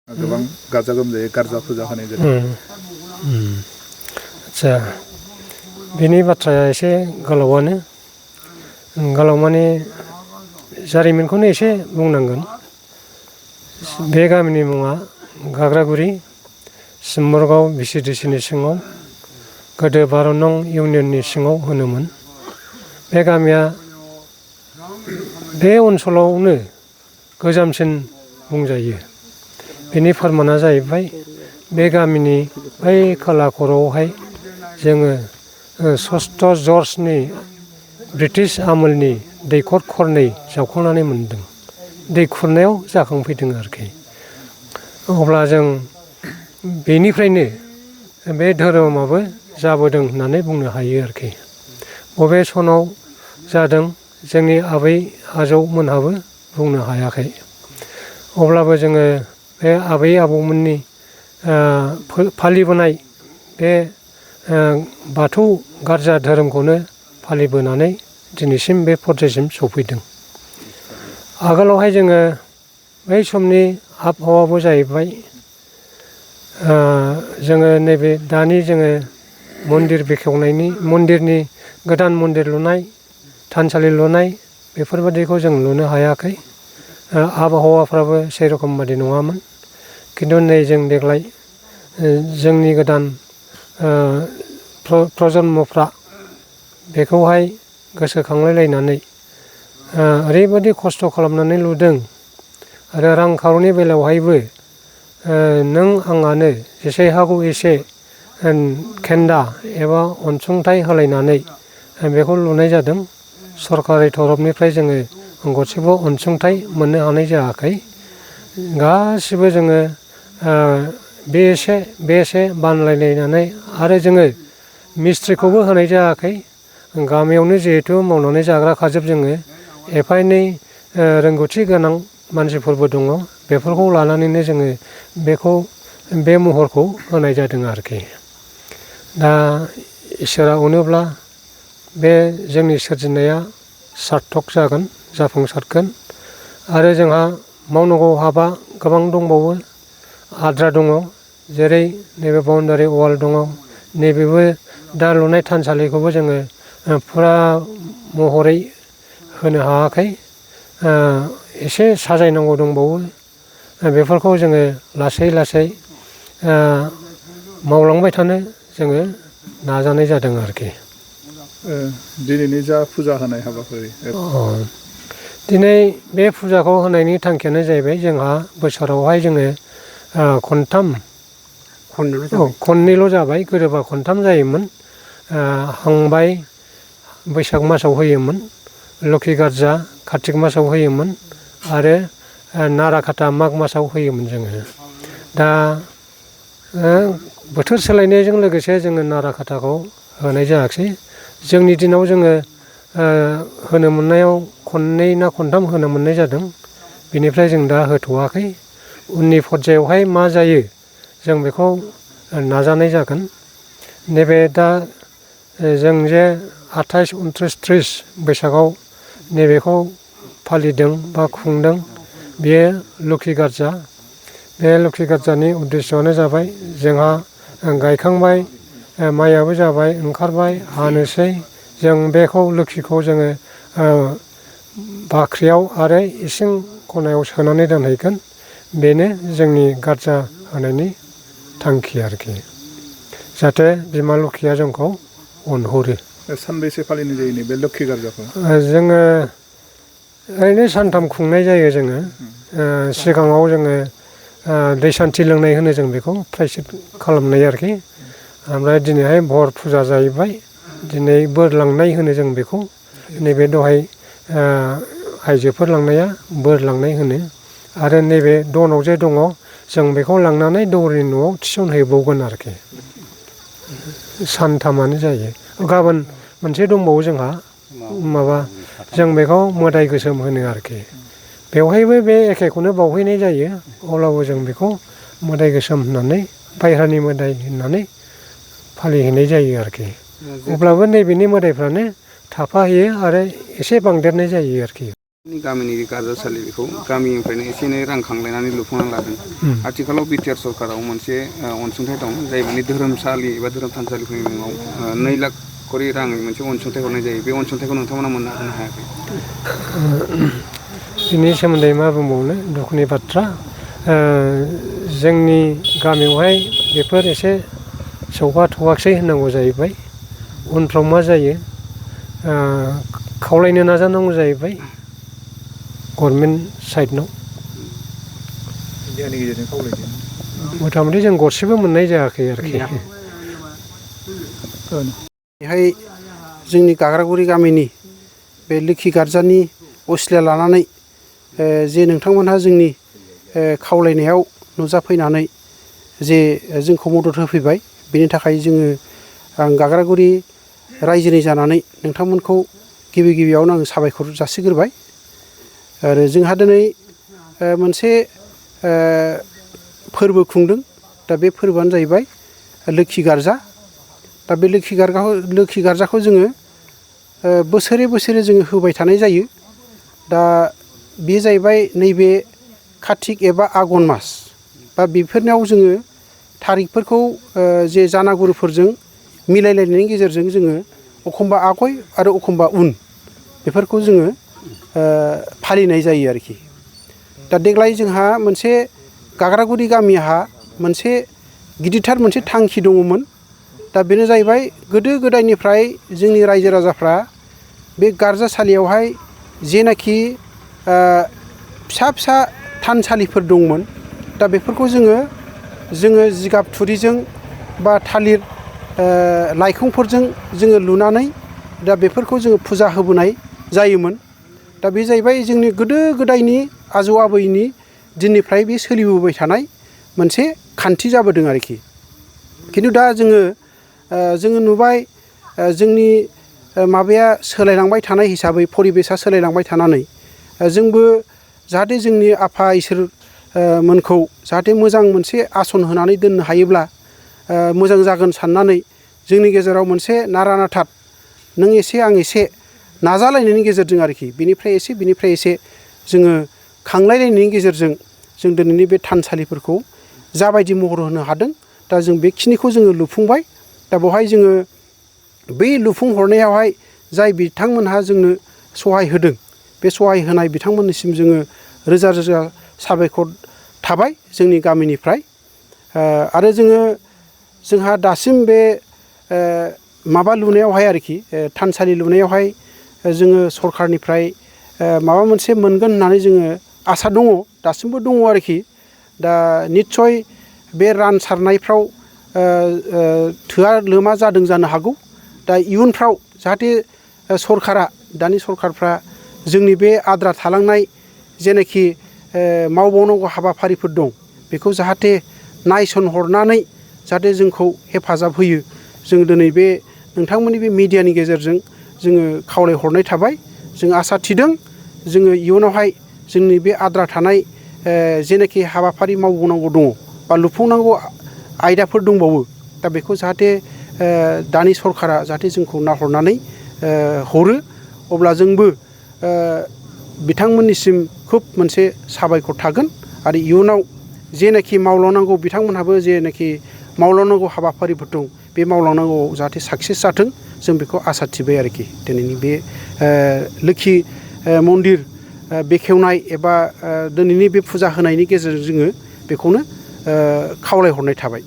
गोबां गाजा गोमजायै गारजा फुजा होनाय जादों। आदसा बेनि बाथ्राया एसे गोलावानो गोलाव माने जारिमिनखौनो एसे बुंनांगोन। बे गामिनि मुङा घाग्रागुरि सिम्बरगाव VCDC नि सिङाव गोदो 12 नं इउनियननि सिङाव होनोमोन। बे गामिया बे ओनसोलावनो गोजामसिन बुंजायो। बेनि फोरमाना जाहैबाय बे गामिनि बै खोला खर'आवहाय जोङो 6 जर्जनि ब्रिटिश आमोलनि दैखर खरनै जावखांनानै मोनदों। दै खुरनायाव जाखांफैदों आरोखि। अब्ला जों बेनिफ्रायनो बे धोरोमाबो जाबोदों होननानै बुंनो हायो आरोखि। बबे सनाव जादों जोंनि आबै आजौमोनहाबो बुंनो हायाखै। अब्लाबो जोङो बे आबै आबौमोननि फालिबोनाय बे बाथौ गारजा धोरोमखौनो फालिबोनानै दिनैसिम बे पर्जायसिम सफैदों। आगोलावहाय जोङो बै समनि आबहावाबो जाहैबाय जोङो नैबे दानि जोङो मन्दिर बेखेवनायनि मन्दिरनि गोदान मन्दिर लुनाय थानसालि लुनाय बेफोरबादिखौ जों लुनो हायाखै। आबहावाफ्राबो सेरखम बादि नङामोन। खिन्थु नै जों देग्लाय जोंनि गोदान प्रजन्मफ्रा बेखौहाय गोसोखांलायलायनानै ओरैबादि खस्थ' खालामनानै लुदों आरो रांखावरिनि बेलायावहायबो नों आंआनो जेसे हागौ एसे खेन्दा एबा अनसुंथाइ होलायनानै बेखौ लुनाय जादों। सरकारि तरफनिफ्राय जोङो गरसेबो अनसुंथाइ मोननो हानाय जायाखै। गासिबो जोङो बे एसे बानलायलायनानै आरो जोङो मिस्ट्रिखौबो होनाय जायाखै। गामियावनो जिहेथु मावनानै जाग्राखाजोब जोङो एफा एनै रोंगौथि गोनां मानसिफोरबो दङ। बेफोरखौ लानानैनो जोङो बेखौ बे महरखौ होनाय जादों आरोखि। दा इसोरा अनोब्ला बे जोंनि सोरजिनाया सार्थक जागोन जाफुंसारगोन। आरो जोंहा मावनांगौ हाबा गोबां दंबावो आद्रा दङ। जेरै नैबे बाउन्डारि वाल दङ। नैबेबो दा लुनाय थानसालिखौबो जोङो फुरा महरै होनो हायाखै। एसे साजायनांगौ दंबावो। बेफोरखौ जोङो लासै लासै मावलांबाय थानो जोङो नाजानाय जादों आरोखि। दिनैनि जा फुजा होनाय हाबाफारि दिनै बे फुजाखौ होनायनि थांखियानो जाहैबाय जोंहा बोसोरावहाय जोङो खननैल' जाबाय। गोदोबा खनथाम जायोमोन। हांबाय बैसाग मासाव होयोमोन। लोखि गार्जा कार्तिक मासाव होयोमोन आरो नाराकाथा माग मासाव होयोमोन जोङो। दा बोथोर सोलायनायजों लोगोसे जोङो नाराकाथाखौ होनाय जायाखिसै। जोंनि दिनाव जोङो होनो मोननायाव खननै ना खनथाम होनो मोननाय जादों। बेनिफ्राय जों दा होथ'वाखै। उननि पर्जायावहाय मा जायो जों बेखौ नाजानाय जागोन। नैबे दा जों जे 28, 29, 30 बैसागआव नैबेखौ फालिदों बा खुंदों बेयो लोखि गार्जा। बे लोखि गार्जानि उद्देस्यआनो जाबाय जोंहा गायखांबाय माइयाबो जाबाय ओंखारबाय हानोसै। जों बेखौ लोखिखौ जोङो बाख्रियाव आरो इसिं खनायाव सोनानै दोनहैगोन। बेनो जोंनि गार्जा होनायनि थांखि आरोखि। जाहाथे बिमा लोखिया जोंखौ अनहरो। सानबेसे फालिनाय जायो नैबे लोखि गार्जाखौ? जोङो ओरैनो सानथाम खुंनाय जायो जोङो। सिगाङाव जोङो दै सान्थि लोंनाय होनो जों बेखौ प्रायसित खालामनाय आरोखि। ओमफ्राय दिनैहाय भर फुजा जाहैबाय। दिनै बोर लांनाय होनो जों बेखौ। नैबे दहाय आइजोफोर लांनाया बोर लांनाय होनो। आरो नैबे दनाव जे दङ जों बेखौ लांनानै दौरिनि न'आव थिसनहैबावगोन आरोखि। सानथामानो जायो। गाबोन मोनसे दंबावो जोंहा माबा जों बेखौ मोदाय गोसोम होनो आरोखि। बेवहायबो बे एखेखौनो बावहैनाय जायो। अब्लाबो जों बेखौ मोदाय गोसोम होननानै बायह्रानि मोदाय होननानै फालिहैनाय जायो आरोखि। अब्लाबो नैबेनि मोदायफ्रानो थाफाहैयो आरो एसे बांदेरनाय जायो आरोखि। गामिनि गारजासालि बेखौ गामिनिफ्रायनो एसे एनै रां खांलायनानै लुफुंनानै लादों। आथिखालाव बिटिआर सरकाराव मोनसे अनसुंथाइ दं जाय माने धोरोमसालि एबा धोरोम थानसालिफोरनि मुङाव 2 लाख करि राङै मोनसे अनसुंथाइ हरनाय जायो। बे अनसुंथाइखौ नोंथांमोना मोननो हायाखै। बिनि सोमोन्दै मा बुंबावनो दुखुनि बाथ्रा। जोंनि गामियावहाय बेफोर एसे सौहाथ'वाखसै होननांगौ जाहैबाय। उनफ्राव मा जायो खावलायनो नाजानांगौ जाहैबाय गभर्नमेन्ट साइडनाव। मिडियानि गेजेरजों खावलायदों। मथा मथि जों गरसेबो मोननाय जायाखै आरोखि। बेहाय जोंनि गाग्रागुरि गामिनि बे लोखि गार्जानि असिला लानानै जे नोंथांमोनहा जोंनि खावलायनायाव नुजाफैनानै जे जोंखौ मदद होफैबाय बेनि थाखाय आं गाग्रागुरि रायजोनि जानानै नोंथांमोनखौ गिबियावनो आं साबायखर जासिग्रोबाय। आरो जोंहा दिनै मोनसे फोरबो खुंदों। दा बे फोरबोआनो जाहैबाय लोखि गार्जा। दा बे लोखि गार्जाखौ जोङो बोसोरे जोङो होबाय थानाय जायो। दा बे जाहैबाय नैबे कार्तिक एबा आघन मास बा बेफोरनियाव जोङो थारिखफोरखौ जे जानागुरुफोरजों मिलायलायनायनि गेजेरजों जोङो एखमबा आगय आरो एखमबा उन बेफोरखौ जोङो फालिनाय जायो आरोखि। दा देग्लाय जोंहा मोनसे गाग्रागुरि गामिहा मोनसे गिदिरथार मोनसे थांखि दङमोन। दा बेनो जाहैबाय गोदो गोदायनिफ्राय जोंनि रायजो राजाफ्रा बे गार्जासालियावहाय जेनाखि फिसा थानसालिफोर दंमोन। दा बेफोरखौ जोङो जिगाब थुरिजों बा थालिर लाइखंफोरजों जोङो लुनानै दा बेफोरखौ जोङो फुजा होबोनाय जायोमोन। दा बे जाहैबाय जोंनि गोदो गोदायनि आजौ आबैनि दिननिफ्राय बे सोलिबोबाय थानाय मोनसे खान्थि जाबोदों आरोखि। खिन्थु दा जोङो नुबाय जोंनि माबाया सोलायलांबाय थानाय हिसाबै परिबेसा सोलायलांबाय थानानै जोंबो जाहाथे जोंनि आफा इसोर मोनखौ जाहाथे मोजां मोनसे आसन होनानै दोननो हायोब्ला मोजां जागोन साननानै जोंनि गेजेराव मोनसे नारा नाथा नों एसे आं एसे नाजालायनायनि गेजेरजों आरोखि बिनिफ्राय एसे जोङो खांलायलायनायनि गेजेरजों जों दिनैनि बे थानसालिफोरखौ जाबायदि महर होनो हादों। दा जों बेखिनिखौ जोङो लुफुंबाय। दा बेवहाय जोङो बै लुफुंहरनायावहाय जाय बिथांमोनहा जोंनो सहाय होदों बे सहाय होनाय बिथांमोननिसिम जोङो रोजा साबायखर थाबाय जोंनि गामिनिफ्राय। आरो जोंहा दासिम बे माबा लुनायावहाय आरोखि थानसालि लुनायावहाय जोङो सरखारनिफ्राय माबा मोनसे मोनगोन होननानै जोङो आसा दङ, दासिमबो दङ आरोखि। दा निस्सय बे रानसारनायफ्राव थोआ लोमा जादों जानो हागौ। दा इयुनफ्राव जाहाथे दानि सरखारफ्रा जोंनि बे आद्रा थालांनाय जेनाखि मावबावनांगौ हाबाफारिफोर दं बेखौ जाहाथे नायसनहरनानै जाहाथे जोंखौ हेफाजाब होयो। जों दिनै बे नोंथांमोननि बे मिडियानि गेजेरजों जोङो खावलायहरनाय थाबाय। जों आसा थिदों जोङो इयुनावहाय जोंनि बे आद्रा थानाय जेनाखि हाबाफारि मावबावनांगौ दङ बा लुफुंनांगौ आयदाफोर दंबावो। दा बेखौ जाहाथे दानि सरखारा जाहाथे जोंखौ नाहरनानै हरो। अब्ला जोंबो बिथांमोननिसिम खुब मोनसे साबायखर थागोन। आरो इयुनाव जेनाखि मावलांनांगौ बिथांमोनहाबो जेनाखि मावलांनांगौ हाबाफारिफोर दं बे मावलांनांगौआव जाहाथे साक्सेस जाथों जों बेखौ आसा थिबाय आरोखि। दिनैनि बे लोखि मन्दिर बेखेवनाय एबा दिनैनि बे फुजा होनायनि गेजेरजों जोङो बेखौनो खावलायहरनाय थाबाय।